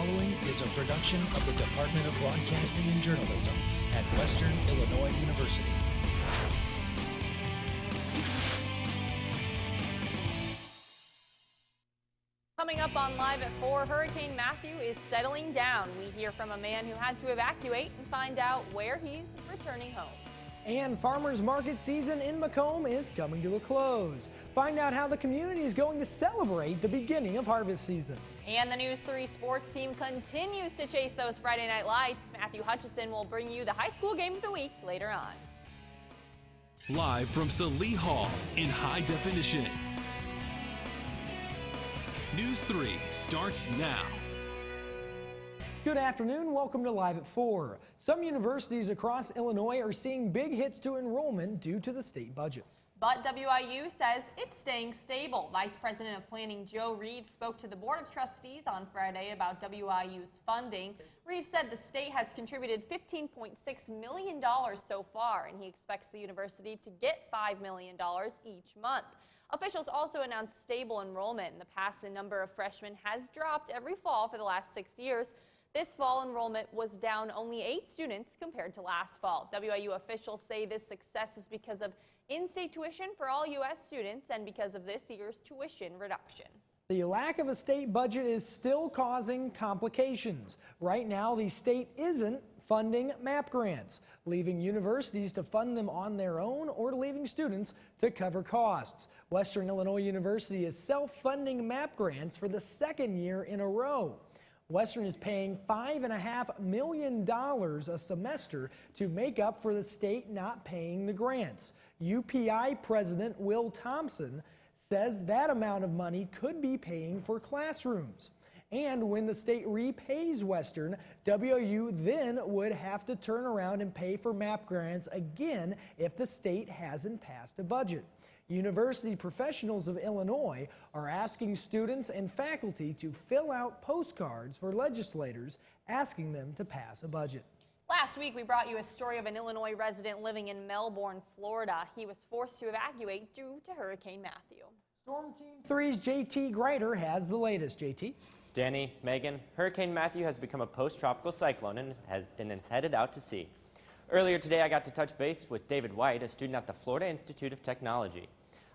following is a production of the Department of Broadcasting and Journalism at Western Illinois University. Coming up on Live at 4, Hurricane Matthew is settling down. We hear from a man who had to evacuate and find out where he's returning home. And farmers market season in Macomb is coming to a close. Find out how the community is going to celebrate the beginning of harvest season. And the News 3 sports team continues to chase those Friday night lights. Matthew Hutchinson will bring you the high school game of the week later on. Live from Salee Hall in high definition. News 3 starts now. Good afternoon. Welcome to Live at 4. Some universities across Illinois are seeing big hits to enrollment due to the state budget. But WIU says it's staying stable. Vice President of Planning Joe Reeves spoke to the Board of Trustees on Friday about WIU's funding. Reeves said the state has contributed $15.6 million so far, and he expects the university to get $5 million each month. Officials also announced stable enrollment. In the past, the number of freshmen has dropped every fall for the last 6 years. This fall enrollment was down only 8 students compared to last fall. WIU officials say this success is because of in-state tuition for all U.S. students and because of this year's tuition reduction. The lack of a state budget is still causing complications. Right now, the state isn't funding MAP grants, leaving universities to fund them on their own or leaving students to cover costs. Western Illinois University is self-funding MAP grants for the second year in a row. Western is paying $5.5 million a semester to make up for the state not paying the grants. UPI President Will Thompson says that amount of money could be paying for classrooms. And when the state repays Western, WIU then would have to turn around and pay for MAP grants again if the state hasn't passed a budget. University professionals of Illinois are asking students and faculty to fill out postcards for legislators asking them to pass a budget. Last week, we brought you a story of an Illinois resident living in Melbourne, Florida. He was forced to evacuate due to Hurricane Matthew. Storm Team 3's JT Greider has the latest. JT? Danny, Megan, Hurricane Matthew has become a post-tropical cyclone and is headed out to sea. Earlier today, I got to touch base with David White, a student at the Florida Institute of Technology.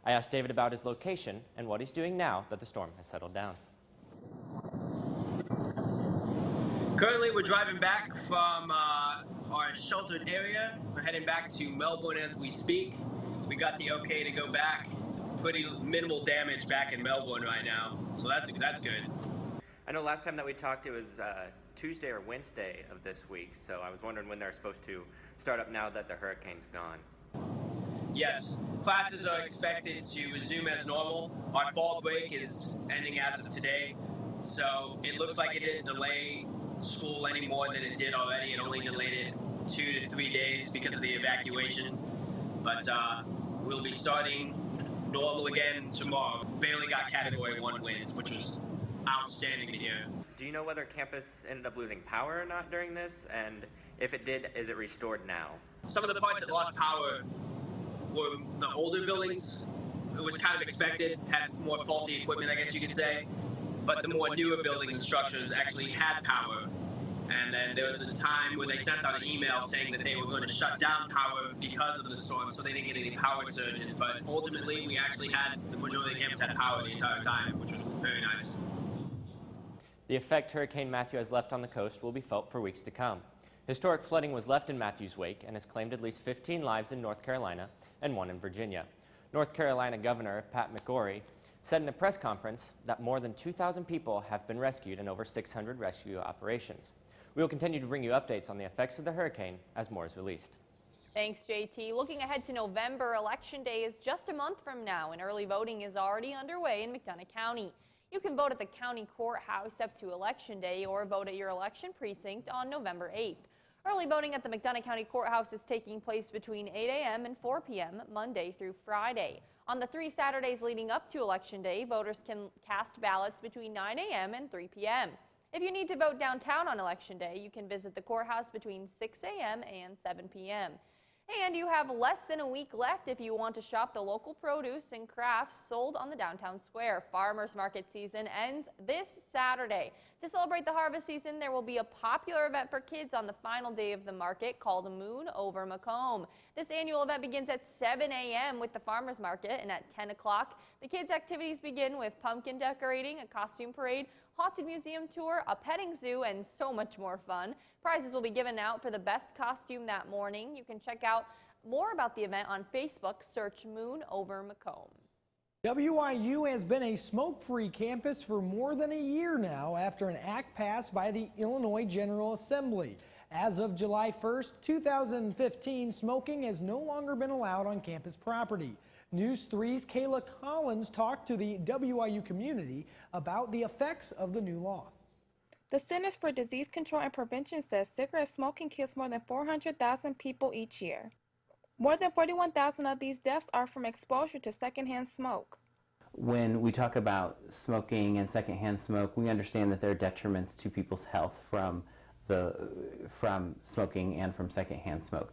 I asked David about his location and what he's doing now that the storm has settled down. Currently, we're driving back from our sheltered area. We're heading back to Melbourne as we speak. We got the okay to go back. Pretty minimal damage back in Melbourne right now, so that's good. I know last time that we talked it was Tuesday or Wednesday of this week, so I was wondering when they're supposed to start up now that the hurricane's gone. Yes, classes are expected to resume as normal. Our fall break is ending as of today, so it looks like it didn't delay school any more than it did already. It only delayed it 2 to 3 days because of the evacuation, but we'll be starting normal again tomorrow. Barely got Category 1 wins, which was outstanding to hear. Do you know whether campus ended up losing power or not during this? And if it did, is it restored now? Some of the parts that lost power were the older buildings. It was kind of expected, had more faulty equipment, I guess you could say. But the more newer buildings and structures actually had power. And then there was a time where they sent out an email saying that they were going to shut down power because of the storm, so they didn't get any power surges. But ultimately, we actually had the majority of the campus had power the entire time, which was very nice. The effect Hurricane Matthew has left on the coast will be felt for weeks to come. Historic flooding was left in Matthew's wake and has claimed at least 15 lives in North Carolina and 1 in Virginia. North Carolina Governor Pat McCrory said in a press conference that more than 2,000 people have been rescued in over 600 rescue operations. We will continue to bring you updates on the effects of the hurricane as more is released. Thanks, JT. Looking ahead to November, Election Day is just a month from now, and early voting is already underway in McDonough County. You can vote at the county courthouse up to Election Day or vote at your election precinct on November 8th. Early voting at the McDonough County Courthouse is taking place between 8 a.m. and 4 p.m. Monday through Friday. On the 3 Saturdays leading up to Election Day, voters can cast ballots between 9 a.m. and 3 p.m. If you need to vote downtown on Election Day, you can visit the courthouse between 6 a.m. and 7 p.m. And you have less than a week left if you want to shop the local produce and crafts sold on the downtown square. Farmers market season ends this Saturday. To celebrate the harvest season, there will be a popular event for kids on the final day of the market called Moon Over Macomb. This annual event begins at 7 a.m. with the farmers market, and at 10 o'clock, the kids' activities begin with pumpkin decorating, a costume parade, haunted museum tour, a petting zoo, and so much more fun. Prizes will be given out for the best costume that morning. You can check out more about the event on Facebook. Search Moon Over Macomb. WIU has been a smoke-free campus for more than a year now after an act passed by the Illinois General Assembly. As of July 1st, 2015, smoking has no longer been allowed on campus property. News 3's Kayla Collins talked to the WIU community about the effects of the new law. The Centers for Disease Control and Prevention says cigarette smoking kills more than 400,000 people each year. More than 41,000 of these deaths are from exposure to secondhand smoke. When we talk about smoking and secondhand smoke, we understand that there are detriments to people's health from smoking and from secondhand smoke.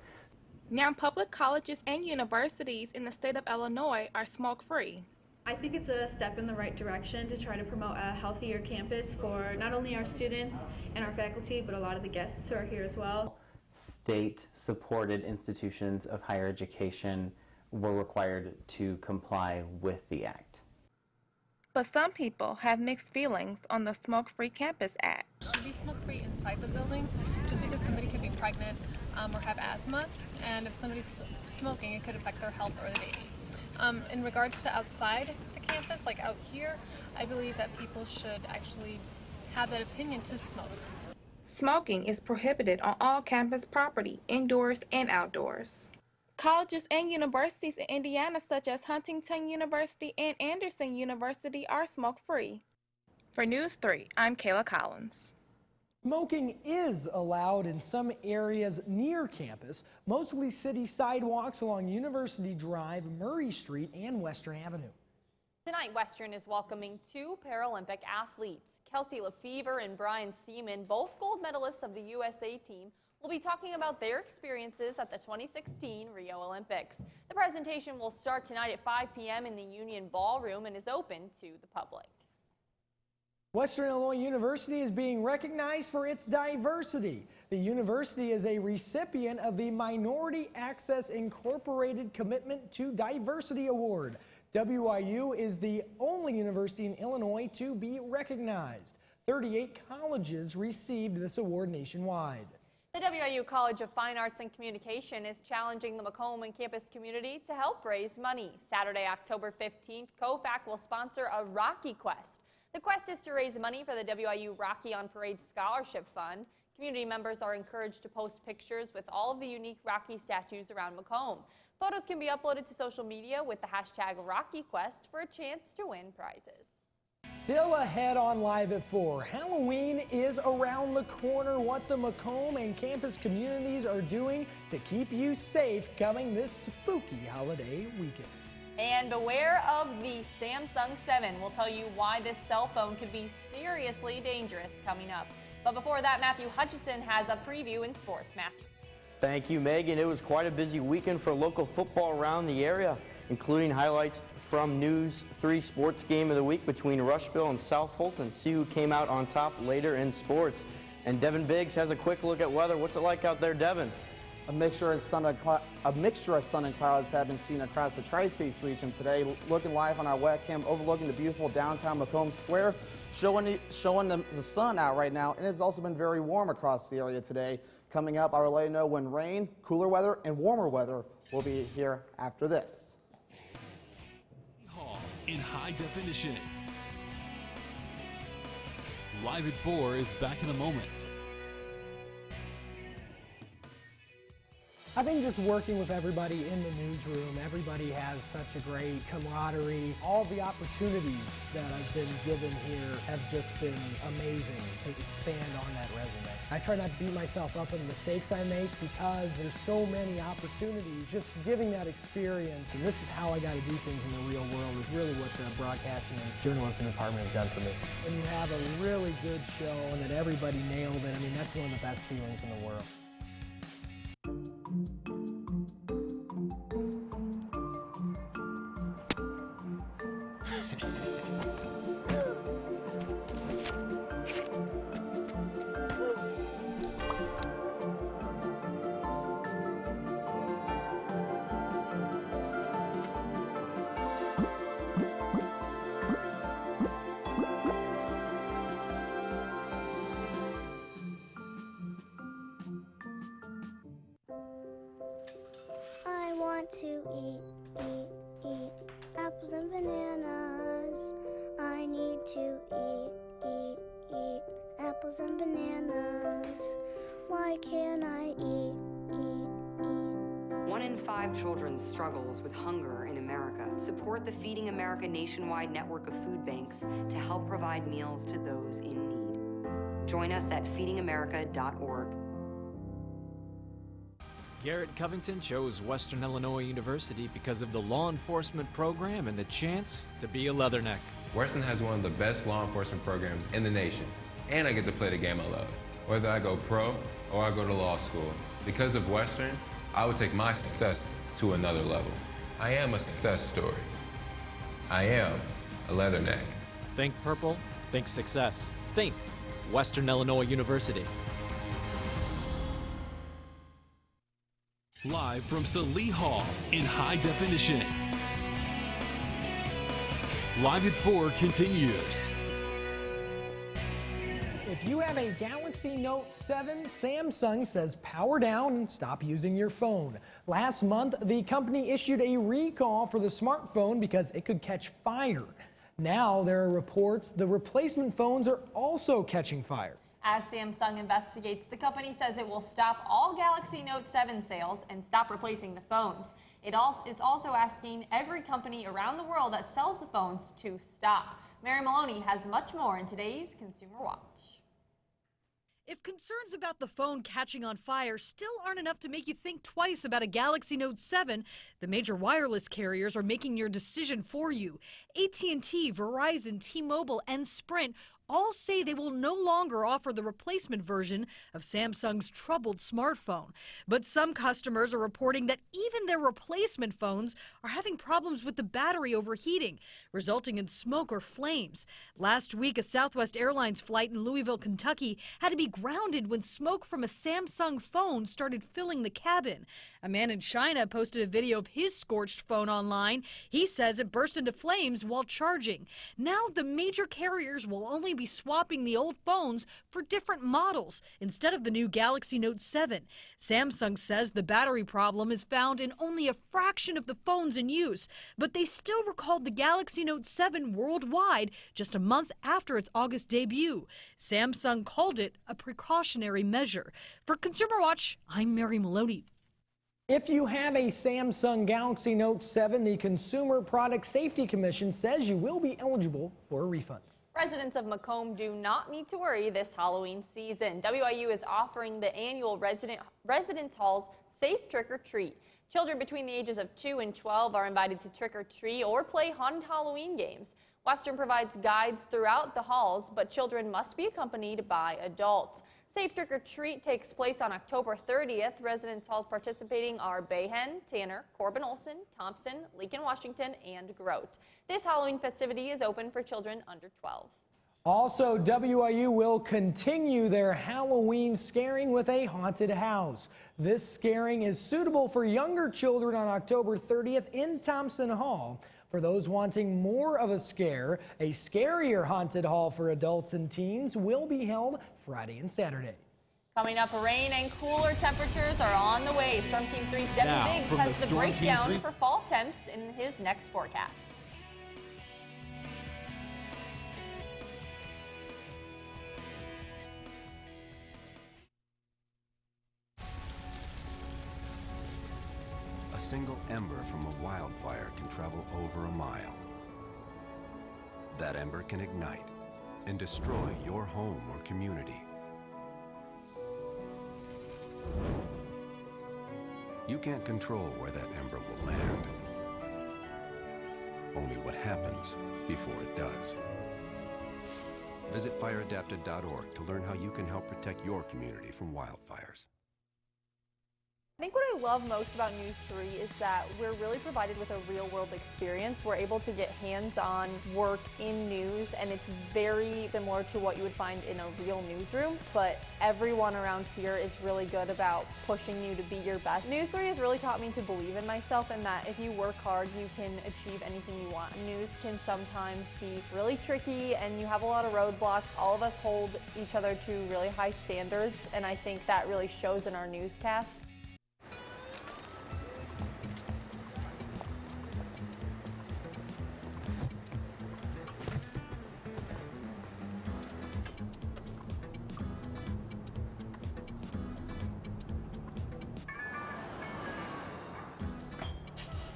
Now public colleges and universities in the state of Illinois are smoke-free. I think it's a step in the right direction to try to promote a healthier campus for not only our students and our faculty, but a lot of the guests who are here as well. State-supported institutions of higher education were required to comply with the act. But some people have mixed feelings on the Smoke-Free Campus Act. It should be smoke-free inside the building, just because somebody could be pregnant or have asthma, and if somebody's smoking, it could affect their health or the baby. In regards to outside the campus, like out here, I believe that people should actually have that opinion to smoke. Smoking is prohibited on all campus property, indoors and outdoors. Colleges and universities in Indiana, such as Huntington University and Anderson University, are smoke-free. For News 3, I'm Kayla Collins. Smoking is allowed in some areas near campus, mostly city sidewalks along University Drive, Murray Street, and Western Avenue. Tonight, Western is welcoming two Paralympic athletes. Kelsey Lefevre and Brian Seaman, both gold medalists of the USA team, will be talking about their experiences at the 2016 Rio Olympics. The presentation will start tonight at 5 p.m. in the Union Ballroom and is open to the public. Western Illinois University is being recognized for its diversity. The university is a recipient of the Minority Access Incorporated Commitment to Diversity Award. WIU is the only university in Illinois to be recognized. 38 colleges received this award nationwide. The WIU College of Fine Arts and Communication is challenging the Macomb and campus community to help raise money. Saturday, October 15th, COFAC will sponsor a Rocky Quest. The quest is to raise money for the WIU Rocky on Parade Scholarship Fund. Community members are encouraged to post pictures with all of the unique Rocky statues around Macomb. Photos can be uploaded to social media with the hashtag RockyQuest for a chance to win prizes. Still ahead on Live at 4, Halloween is around the corner. What the Macomb and campus communities are doing to keep you safe coming this spooky holiday weekend. And beware of the Samsung 7. We'll tell you why this cell phone could be seriously dangerous coming up. But before that, Matthew Hutchison has a preview in sports. Matthew. Thank you, Megan. It was quite a busy weekend for local football around the area, including highlights from News 3 sports game of the week between Rushville and South Fulton. See who came out on top later in sports. And Devin Biggs has a quick look at weather. What's it like out there, Devin? A mixture of sun and clouds have been seen across the Tri-States region today. Looking live on our webcam overlooking the beautiful downtown Macomb Square, showing the sun out right now, and it's also been very warm across the area today. Coming up, I will let you know when rain, cooler weather, and warmer weather will be here after this. In high definition. Live at 4 is back in a moment. I think just working with everybody in the newsroom, everybody has such a great camaraderie. All the opportunities that I've been given here have just been amazing to expand on that resume. I try not to beat myself up on the mistakes I make because there's so many opportunities. Just giving that experience, and this is how I got to do things in the real world, is really what the broadcasting and journalism department has done for me. When you have a really good show and that everybody nailed it, I mean, that's one of the best feelings in the world. want to eat apples and bananas. I need to eat apples and bananas. Why can't I eat? 1 in 5 children struggles with hunger in America. Support the Feeding America nationwide network of food banks to help provide meals to those in need. Join us at feedingamerica.org. Garrett Covington chose Western Illinois University because of the law enforcement program and the chance to be a Leatherneck. Western has one of the best law enforcement programs in the nation, and I get to play the game I love. Whether I go pro or I go to law school, because of Western, I would take my success to another level. I am a success story. I am a Leatherneck. Think purple, think success. Think Western Illinois University. Live from Salee Hall in high definition. Live at 4 continues. If you have a Galaxy Note 7, Samsung says power down and stop using your phone. Last month, the company issued a recall for the smartphone because it could catch fire. Now there are reports the replacement phones are also catching fire. As Samsung investigates, the company says it will stop all Galaxy Note 7 sales and stop replacing the phones. It's also asking every company around the world that sells the phones to stop. Mary Maloney has much more in today's Consumer Watch. If concerns about the phone catching on fire still aren't enough to make you think twice about a Galaxy Note 7, the major wireless carriers are making your decision for you. AT&T, Verizon, T-Mobile, and Sprint all say they will no longer offer the replacement version of Samsung's troubled smartphone. But some customers are reporting that even their replacement phones are having problems with the battery overheating, resulting in smoke or flames. Last week, a Southwest Airlines flight in Louisville, Kentucky had to be grounded when smoke from a Samsung phone started filling the cabin. A man in China posted a video of his scorched phone online. He says it burst into flames while charging. Now the major carriers will only be swapping the old phones for different models instead of the new Galaxy Note 7. Samsung says the battery problem is found in only a fraction of the phones in use, but they still recalled the Galaxy Note 7 worldwide just a month after its August debut. Samsung called it a precautionary measure. For Consumer Watch, I'm Mary Maloney. If you have a Samsung Galaxy Note 7, the Consumer Product Safety Commission says you will be eligible for a refund. Residents of Macomb do not need to worry this Halloween season. WIU is offering the annual Residence Hall's Safe Trick or Treat. Children between the ages of 2 and 12 are invited to trick or treat or play haunted Halloween games. Western provides guides throughout the halls, but children must be accompanied by adults. Safe Trick or Treat takes place on October 30th. Residence halls participating are Bayhen, Tanner, Corbin Olson, Thompson, Lincoln, Washington, and Grote. This Halloween festivity is open for children under 12. Also, WIU will continue their Halloween scaring with a haunted house. This scaring is suitable for younger children on October 30th in Thompson Hall. For those wanting more of a scare, a scarier haunted hall for adults and teens will be held Friday and Saturday. Coming up, rain and cooler temperatures are on the way. Storm Team 3's Devin Biggs has the breakdown for fall temps in his next forecast. A single ember from a wildfire can travel over a mile. That ember can ignite and destroy your home or community. You can't control where that ember will land. Only what happens before it does. Visit fireadapted.org to learn how you can help protect your community from wildfires. I think what I love most about News 3 is that we're really provided with a real-world experience. We're able to get hands-on work in news, and it's very similar to what you would find in a real newsroom, but everyone around here is really good about pushing you to be your best. News 3 has really taught me to believe in myself and that if you work hard, you can achieve anything you want. News can sometimes be really tricky, and you have a lot of roadblocks. All of us hold each other to really high standards, and I think that really shows in our newscasts.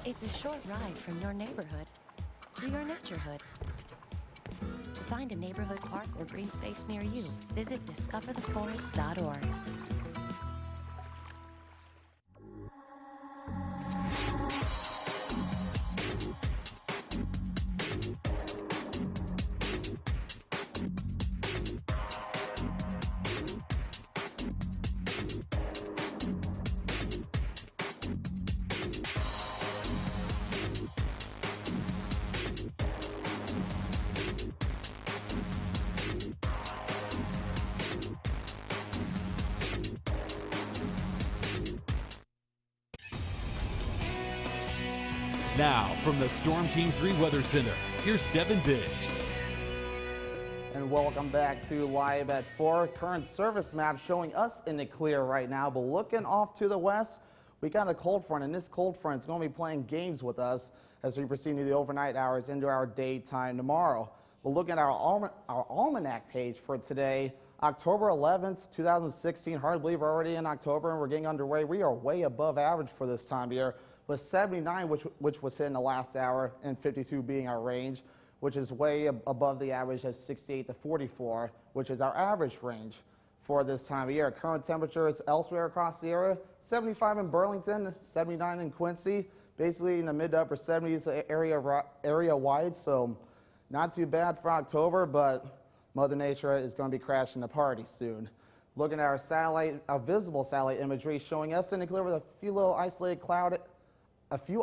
It's a short ride from your neighborhood to your naturehood. To find a neighborhood park or green space near you, visit discovertheforest.org. Now, from the Storm Team 3 Weather Center, here's Devin Biggs. And welcome back to Live at 4. Current service map showing us in the clear right now, but looking off to the west, we got a cold front, and this cold front is going to be playing games with us as we proceed to the overnight hours into our daytime tomorrow. We'll look at our almanac page for today, October 11th, 2016. Hard to believe we're already in October and we're getting underway. We are way above average for this time of year, with 79, which was hit in the last hour, and 52 being our range, which is way above the average of 68 to 44, which is our average range for this time of year. Current temperatures elsewhere across the area, 75 in Burlington, 79 in Quincy, basically in the mid to upper 70s area wide, so not too bad for October, but Mother Nature is going to be crashing the party soon. Looking at our visible satellite imagery showing us in the clear with a few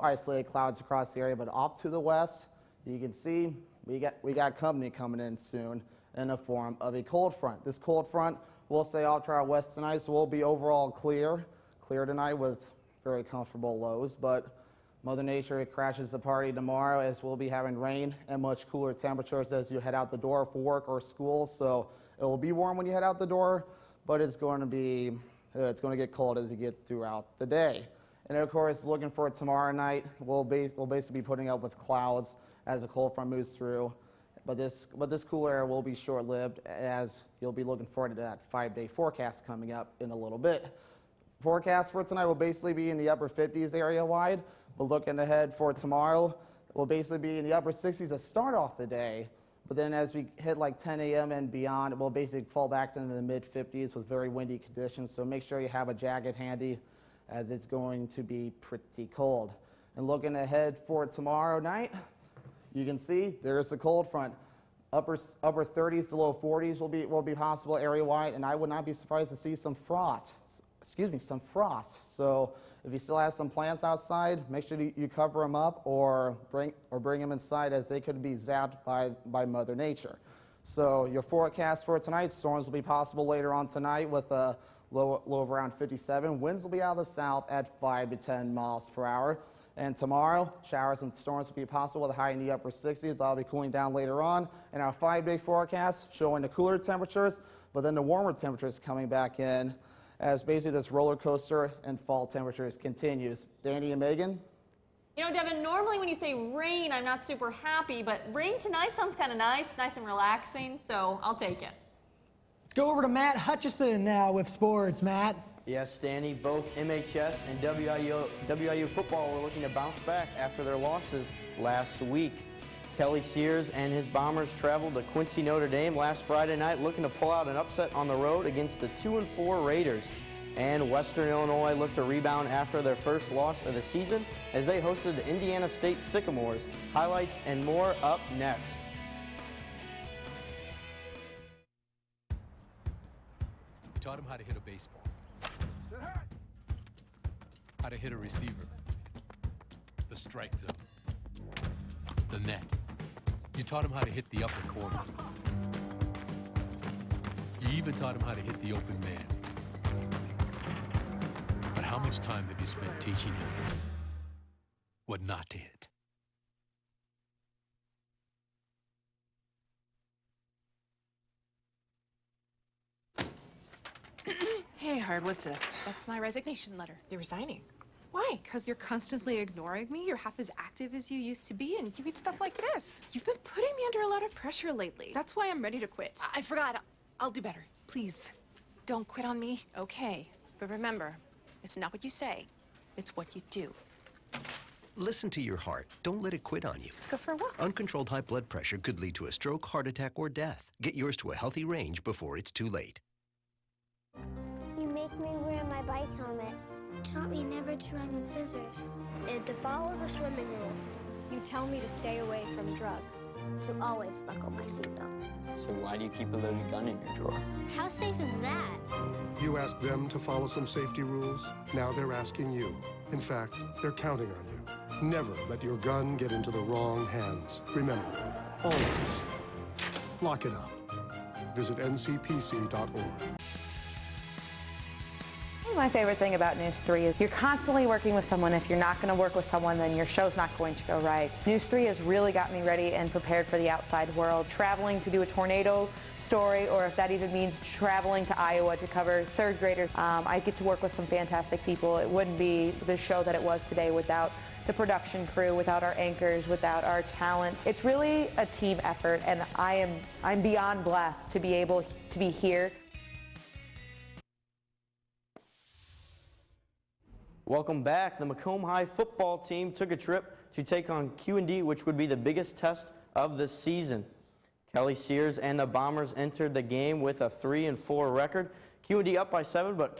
isolated clouds across the area, but off to the west, you can see we got company coming in soon in the form of a cold front. This cold front will stay off to our west tonight, so we'll be overall clear tonight with very comfortable lows, but Mother Nature crashes the party tomorrow as we'll be having rain and much cooler temperatures as you head out the door for work or school. So it will be warm when you head out the door, but it's going to get cold as you get throughout the day. And of course, looking for tomorrow night, we'll basically be putting up with clouds as the cold front moves through. But this cool air will be short-lived as you'll be looking forward to that 5-day forecast coming up in a little bit. Forecast for tonight will basically be in the upper 50s area wide. But looking ahead for tomorrow, we'll basically be in the upper 60s to start off the day. But then as we hit like 10 a.m. and beyond, it will basically fall back into the mid 50s with very windy conditions. So make sure you have a jacket handy as it's going to be pretty cold. And looking ahead for tomorrow night, you can see there's the cold front. Upper 30s to low 40s will be possible area wide, and I would not be surprised to see some frost. So if you still have some plants outside, make sure you cover them up or bring them inside, as they could be zapped by Mother Nature. So your forecast for tonight, storms will be possible later on tonight with a low of around 57. Winds will be out of the south at 5 to 10 miles per hour. And tomorrow, showers and storms will be possible with a high in the upper 60s, but I'll be cooling down later on. And our 5-day forecast showing the cooler temperatures, but then the warmer temperatures coming back in as basically this roller coaster and fall temperatures continues. Danny and Megan? You know, Devin, normally when you say rain, I'm not super happy, but rain tonight sounds kind of nice and relaxing, so I'll take it. Let's go over to Matt Hutchison now with sports. Matt? Yes, Danny, both MHS and WIU football were looking to bounce back after their losses last week. Kelly Sears and his Bombers traveled to Quincy, Notre Dame last Friday night looking to pull out an upset on the road against the 2-4 Raiders. And Western Illinois looked to rebound after their first loss of the season as they hosted the Indiana State Sycamores. Highlights and more up next. We taught him how to hit a baseball, how to hit a receiver, the strike zone, the net. You taught him how to hit the upper corner. You even taught him how to hit the open man. But how much time have you spent teaching him what not to hit? Hey, Hard, what's this? That's my resignation letter. You're resigning? Why? Because you're constantly ignoring me. You're half as active as you used to be, and you read stuff like this. You've been putting me under a lot of pressure lately. That's why I'm ready to quit. I forgot. I'll do better. Please, don't quit on me. Okay. But remember, it's not what you say. It's what you do. Listen to your heart. Don't let it quit on you. Let's go for a walk. Uncontrolled high blood pressure could lead to a stroke, heart attack, or death. Get yours to a healthy range before it's too late. You make me wear my bike helmet. Taught me never to run with scissors. And to follow the swimming rules. You tell me to stay away from drugs. To always buckle my seatbelt. So why do you keep a loaded gun in your drawer? How safe is that? You asked them to follow some safety rules. Now they're asking you. In fact, they're counting on you. Never let your gun get into the wrong hands. Remember, always lock it up. Visit ncpc.org. My favorite thing about NEWS3 is you're constantly working with someone. If you're not going to work with someone, then your show's not going to go right. NEWS3 has really got me ready and prepared for the outside world. Traveling to do a tornado story, or if that even means traveling to Iowa to cover third graders, I get to work with some fantastic people. It wouldn't be the show that it was today without the production crew, without our anchors, without our talent. It's really a team effort, and I'm beyond blessed to be able to be here. Welcome back. The Macomb High football team took a trip to take on Q&D, which would be the biggest test of the season. Kelly Sears and the Bombers entered the game with a 3-4 record. Q&D up by 7, but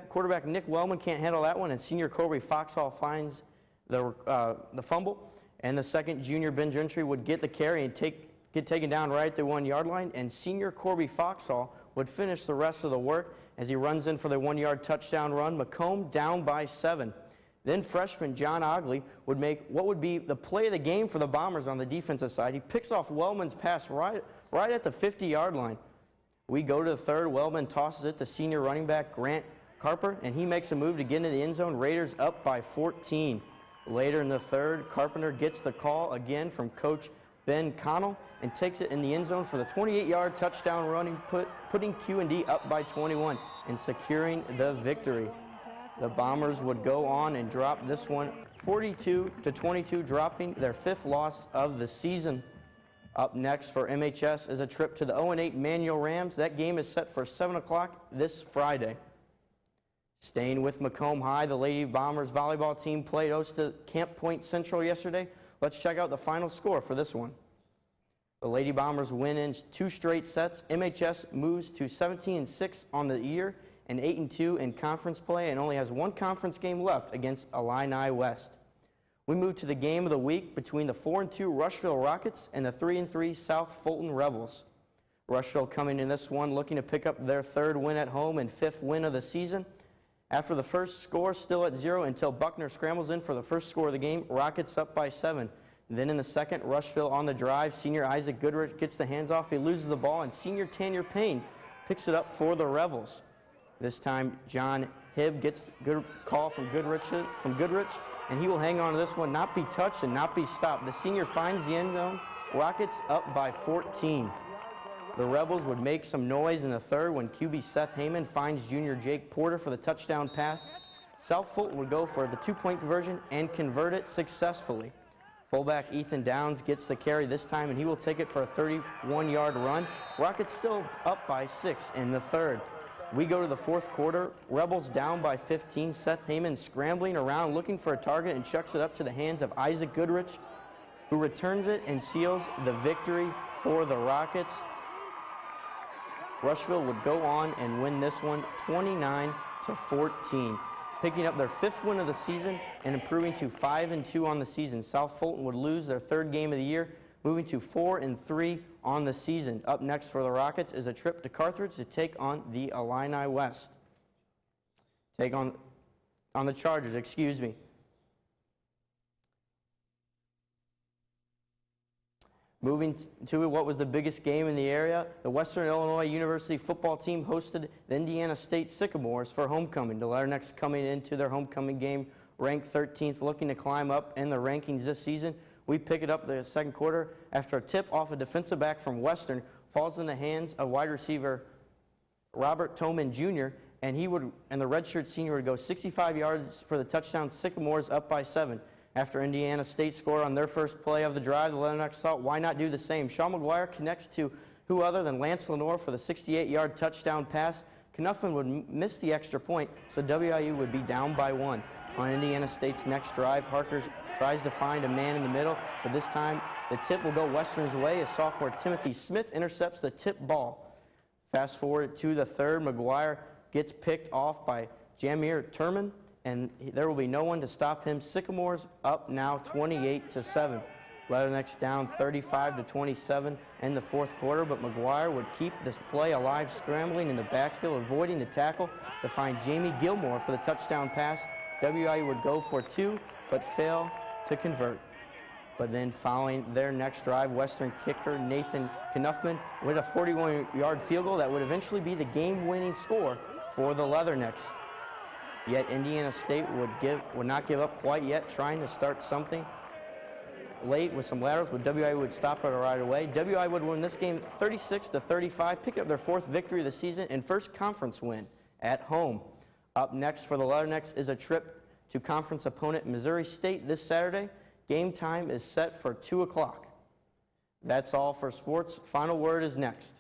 quarterback Nick Wellman can't handle that one, and senior Corby Foxhall finds the fumble. And the second junior Ben Gentry would get the carry and get taken down right at the 1-yard line, and senior Corby Foxhall would finish the rest of the work as he runs in for the 1-yard touchdown run. Macomb down by 7. Then freshman John Ogley would make what would be the play of the game for the Bombers on the defensive side. He picks off Wellman's pass right at the 50-yard line. We go to the third. Wellman tosses it to senior running back Grant Carper, and he makes a move to get into the end zone. Raiders up by 14. Later in the third, Carpenter gets the call again from Coach Ben Connell and takes it in the end zone for the 28-yard touchdown running, putting Q&D up by 21 and securing the victory. The Bombers would go on and drop this one 42-22, dropping their 5th loss of the season. Up next for MHS is a trip to the 0-8 Manual Rams. That game is set for 7 o'clock this Friday. Staying with Macomb High, the Lady Bombers volleyball team played host to Camp Point Central yesterday. Let's check out the final score for this one. The Lady Bombers win in 2 straight sets. MHS moves to 17-6 on the year and 8-2 in conference play and only has 1 conference game left against Illini West. We move to the game of the week between the 4-2 Rushville Rockets and the 3-3 South Fulton Rebels. Rushville coming in this one looking to pick up their 3rd win at home and 5th win of the season. After the first score still at 0 until Buckner scrambles in for the first score of the game, Rockets up by 7. Then in the second, Rushville on the drive. Senior Isaac Goodrich gets the hands off. He loses the ball, and senior Tanya Payne picks it up for the Rebels. This time, John Hibb gets a good call from Goodrich, and he will hang on to this one, not be touched and not be stopped. The senior finds the end zone. Rockets up by 14. The Rebels would make some noise in the third when QB Seth Heyman finds junior Jake Porter for the touchdown pass. South Fulton would go for the 2-point conversion and convert it successfully. Fullback Ethan Downs gets the carry this time, and he will take it for a 31-yard run. Rockets still up by 6 in the third. We go to the fourth quarter. Rebels down by 15. Seth Heyman scrambling around looking for a target and chucks it up to the hands of Isaac Goodrich, who returns it and seals the victory for the Rockets. Rushville would go on and win this one 29-14. Picking up their 5th win of the season and improving to 5-2 on the season. South Fulton would lose their 3rd game of the year, moving to 4-3 on the season. Up next for the Rockets is a trip to Carthage to take on the Illini West. Take on the Chargers, excuse me. Moving to what was the biggest game in the area, the Western Illinois University football team hosted the Indiana State Sycamores for homecoming. The Letternex coming into their homecoming game ranked 13th, looking to climb up in the rankings this season. We pick it up the second quarter after a tip off a defensive back from Western falls in the hands of wide receiver Robert Toman Jr., and the redshirt senior would go 65 yards for the touchdown. Sycamores up by 7. After Indiana State scored on their first play of the drive, the Letternex thought, why not do the same? Sean McGuire connects to who other than Lance Lenore for the 68-yard touchdown pass. Knuffin would miss the extra point, so WIU would be down by 1. On Indiana State's next drive, tries to find a man in the middle, but this time the tip will go Western's way as sophomore Timothy Smith intercepts the tip ball. Fast forward to the third, McGuire gets picked off by Jamir Turman, and there will be no one to stop him. Sycamores up now 28-7. Leathernecks down 35-27 in the fourth quarter, but McGuire would keep this play alive, scrambling in the backfield, avoiding the tackle to find Jamie Gilmore for the touchdown pass. WIU would go for two, but fail to convert. But then following their next drive, Western kicker Nathan Knuffman with a 41-yard field goal that would eventually be the game-winning score for the Leathernecks. Yet Indiana State would not give up quite yet, trying to start something late with some laterals, but WIU would stop it right away. WIU would win this game 36-35, picking up their fourth victory of the season and first conference win at home. Up next for the Leathernecks is a trip to conference opponent Missouri State this Saturday. Game time is set for 2 o'clock. That's all for sports. Final word is next.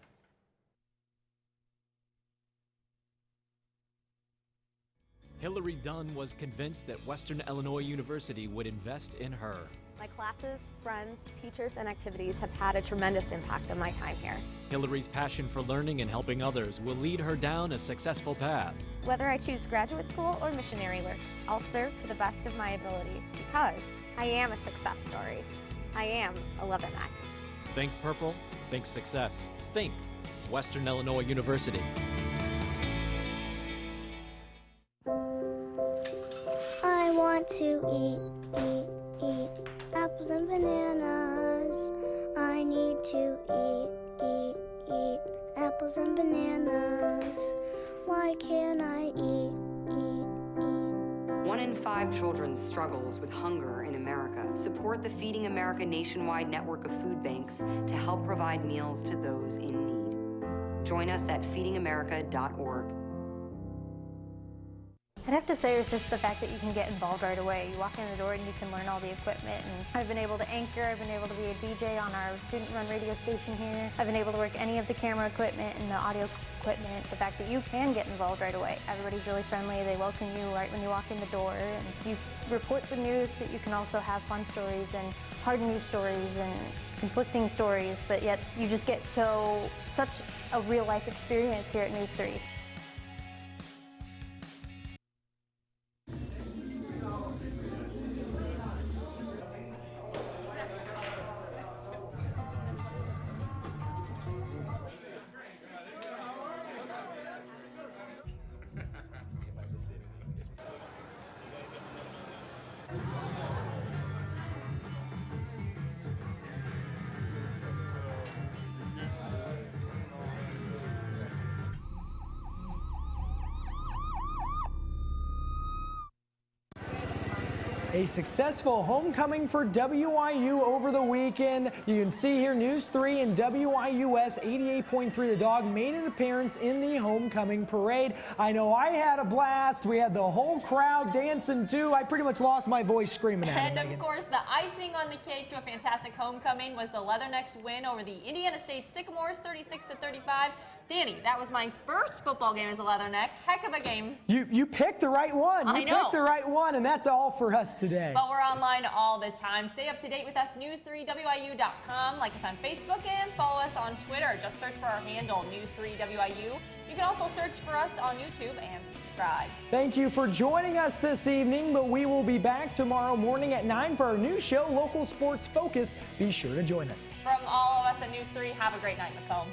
Hillary Dunn was convinced that Western Illinois University would invest in her. My classes, friends, teachers, and activities have had a tremendous impact on my time here. Hillary's passion for learning and helping others will lead her down a successful path. Whether I choose graduate school or missionary work, I'll serve to the best of my ability because I am a success story. I am a Leatherneck. Think purple, think success. Think Western Illinois University. I want to eat apples and bananas. I need to eat apples and bananas. Why can't I eat? 1 in 5 children struggles with hunger in America. Support the Feeding America nationwide network of food banks to help provide meals to those in need. Join us at feedingamerica.org. I'd have to say it was just the fact that you can get involved right away. You walk in the door and you can learn all the equipment. And I've been able to anchor, I've been able to be a DJ on our student-run radio station here. I've been able to work any of the camera equipment and the audio equipment. The fact that you can get involved right away. Everybody's really friendly. They welcome you right when you walk in the door. And you report the news, but you can also have fun stories and hard news stories and conflicting stories. But yet you just get such a real-life experience here at News 3. A successful homecoming for WIU over the weekend. You can see here News 3 and WIUS 88.3 The Dog made an appearance in the homecoming parade. I know I had a blast. We had the whole crowd dancing too. I pretty much lost my voice screaming at it. And of course, the icing on the cake to a fantastic homecoming was the Leathernecks win over the Indiana State Sycamores 36-35. Danny, that was my first football game as a Leatherneck. Heck of a game. You picked the right one. I know. Picked the right one, and that's all for us today. But we're online all the time. Stay up to date with us, news3wiu.com. Like us on Facebook and follow us on Twitter. Just search for our handle, News3WIU. You can also search for us on YouTube and subscribe. Thank you for joining us this evening, but we will be back tomorrow morning at 9 for our new show, Local Sports Focus. Be sure to join us. From all of us at News 3, have a great night, Macomb.